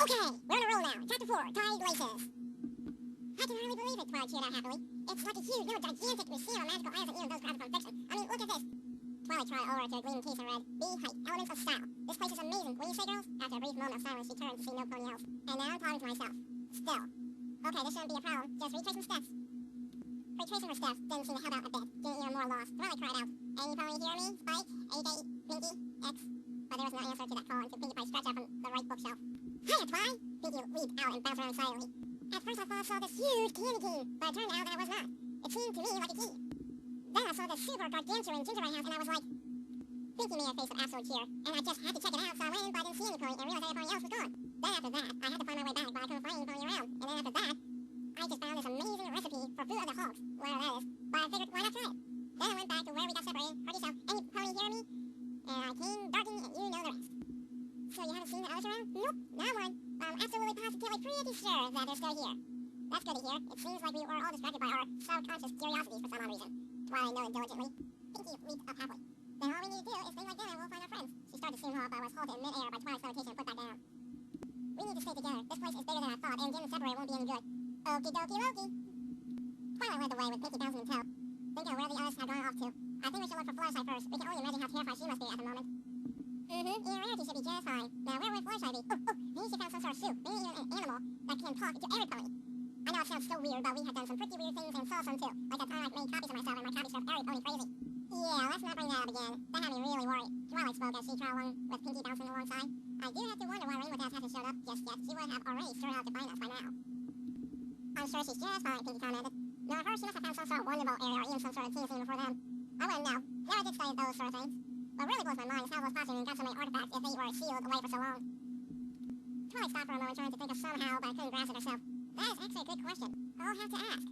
Okay, we're on a roll now. Chapter 4, Tied Laces. I can hardly believe it, Twilight cheered out happily. It's like a huge, gigantic museum of magical items that even those graphics from fiction. I mean, look at this. Twilight tried over to a gleaming case and read, B. Height, Elements of Style. This place is amazing. What do you say, girls? After a brief moment of silence, she turned to see nobody else. And now I'm talking to myself. Still. Okay, this shouldn't be a problem. Just retracing steps. Retracing her steps didn't seem to help out a bit. Getting even more lost. Twilight cried out, anybody hear me? Spike, AJ, Pinky, X. But there was no answer to that call until Pinkie Pie stretched out from the right bookshelf. Hiya, Twi! Pinkie leaped out and bounced around silently. At first I thought I saw this huge candy cane, but it turned out that it was not. It seemed to me like a key. Then I saw this super gargantuan gingerbread house and I was like... Pinkie made a face of absolute cheer, and I just had to check it out, so I went in, but I didn't see any pony and realized that the pony else was gone. Then after that, I had to find my way back, but I couldn't find any pony around. And then after that, I just found this amazing recipe for food of the hogs, whatever that is. But I figured, why not try it? Then I went back to where we got separated, heard yourself, any pony hear me? And I came darting, and you know the rest. So you haven't seen the others around? Nope, not one. I'm absolutely positively pretty sure that they're still here. That's good to hear. It seems like we were all distracted by our subconscious curiosities for some odd reason. Twilight nodded diligently. Pinkie leaped up happily. Then all we need to do is stay right there and we'll find our friends. She started to steam off, but was halted in mid-air by Twilight's levitation and put back down. We need to stay together. This place is bigger than I thought, and getting separated won't be any good. Okie dokie dokie. Twilight led the way with Pinkie bouncing in tow. Think of where the others had gone off to. I think we should look for Fluttershy first. We can only imagine how terrified she must be at the moment. Your rarity should be just fine. Now where would Fluttershy be? Maybe she found some sort of soup. Maybe even an animal that can talk to every pony. I know it sounds so weird, but we have done some pretty weird things and saw some too. Like that time I made copies of myself and my copies drove every pony crazy. Yeah, let's not bring that up again. That had me really worried. Twilight spoke as she trotted along with Pinkie bouncing alongside. I do have to wonder why Rainbow Dash hasn't showed up just yet. She would have already started out to find us by now. I'm sure she's just fine, Pinkie commented. Now, at first, she must have found some sort of wonderful area or even some sort of tea scene before then. I wouldn't know. Never did study those sort of things. What really blows my mind is how those possums got so many artifacts if they were sealed away for so long. Twilight stopped for a moment trying to think of somehow, but couldn't grasp it herself. That is actually a good question. I'll have to ask.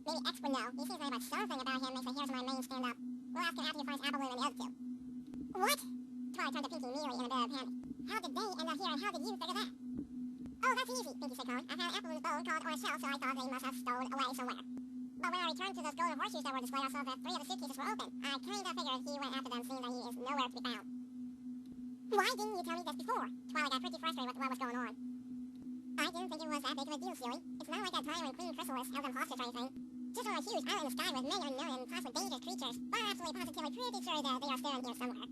Maybe X would know. He seems to know about something about him makes the hairs on my mane stand up. We'll ask him after he finds Apple and the other two. What? Twilight turned to Pinkie immediately in a bit of panic. How did they end up here and how did you figure that? Oh, that's easy, Pinkie said calmly. I found an apple in his bone called or a shell, so I thought they must have stolen away somewhere. But when I returned to those golden horseshoes that were displayed, I saw that 3 of the suitcases were open. I kinda figured he went after them, seeing that he is nowhere to be found. Why didn't you tell me this before? Twilight got pretty frustrated with what was going on. I didn't think it was that big of a deal, silly. It's not like that time when Queen Chrysalis held them hostage or anything. Just on a huge island in the sky with many unknown and possibly dangerous creatures. But I'm absolutely positively pretty sure that they are still in here somewhere.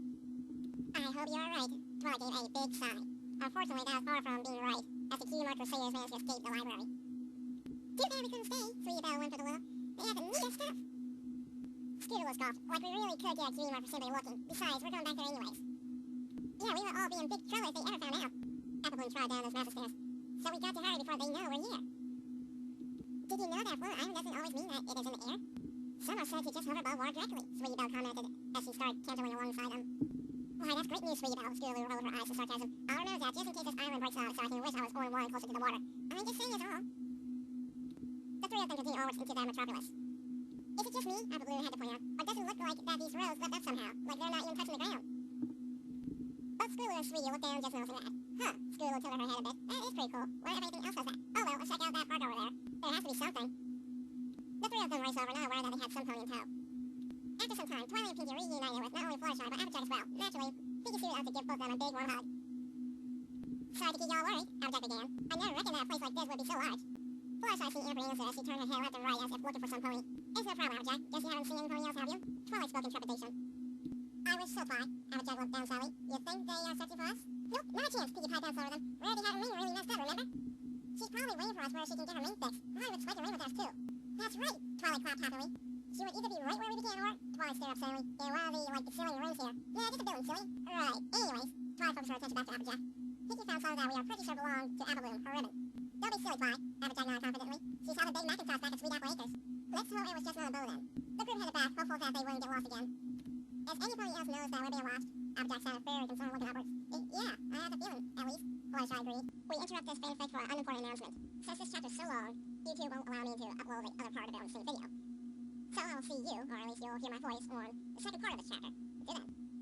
I hope you are right. Twilight gave a big sigh. Unfortunately, that was far from being right, as the Cutie Mark Crusaders managed to escape the library. Too bad we couldn't stay, Sweetie Belle whimpered a little. They had the neatest stuff. Scootaloo scoffed, like we really could get a Cutie Mark for simply looking. Besides, we're going back there anyways. Yeah, we would all be in big trouble if they ever found out. Applebloom trod down those massive stairs. So we got to hurry before they know we're here. Did you know that floating island doesn't always mean that it is in the air? Some are said to just hover above water directly, Sweetie Belle commented as she started cantering alongside them. Why, that's great news, Sweetie Belle. Scootaloo rolled her eyes with sarcasm. I'll remember that just in case this island breaks up so I can wish I was on one closer to the water. I'm just saying it's all. The 3 of them continued onwards into their metropolis. Is it just me? Applebloom had to point out. Or does it look like that these roads left up somehow, like they're not even touching the ground? Both Scootaloo and Sweetie looked down just noticing that. Huh, Scootaloo tilted her head a bit. That is pretty cool. What if anything else has that? Oh well, let's check out that park over there. There has to be something. The 3 of them raced over, not aware that they had some pony in tow. After some time, Twilight and Pinkie reunited with not only Fluttershy, but Applejack as well. Naturally, Pinkie suited up to give both of them a big warm hug. Sorry to keep y'all worried, Applejack began. I never reckoned that a place like this would be so large. Fluttershy seemed apprehensive as she turned her head left and right as if looking for some pony. It's no problem, Applejack. Guess you haven't seen any pony else, have you? Twilight spoke in trepidation. I wish so, Twilight. Applejack looked down sadly. You think they are searching for us? Nope, not a chance, Pinkie piped down slower than. Rarity had her ring really messed up, remember? She's probably waiting for us where she can get her ring fixed. I would expect the ring with us too. That's right, Twilight clapped happily. She would either be right where we began or... Twilight stared up suddenly. Yeah, one of the silly rings here. Yeah, just a building, silly. Right. Anyways, Twilight focused her attention back to Applejack. Pinkie found some that we are pretty sure belong to Applebloom, her ribbon. Don't be silly, Twilight, Applejack nodded confidently. She's held a big Macintosh back at Sweet Apple Acres. Let's hope it was just not a bow then. The group headed back, hopeful that they wouldn't get lost again. If anybody else knows that we're being watched, Applejack sounded very concerned looking upwards. Yeah, I have a feeling, at least. Fluttershy agreed. We interrupt this fanfic for an unimportant announcement. Since this chapter's so long, YouTube won't allow me to upload the other part of it on the same video. So I will see you, or at least you'll hear my voice, on the second part of this chapter. Until then.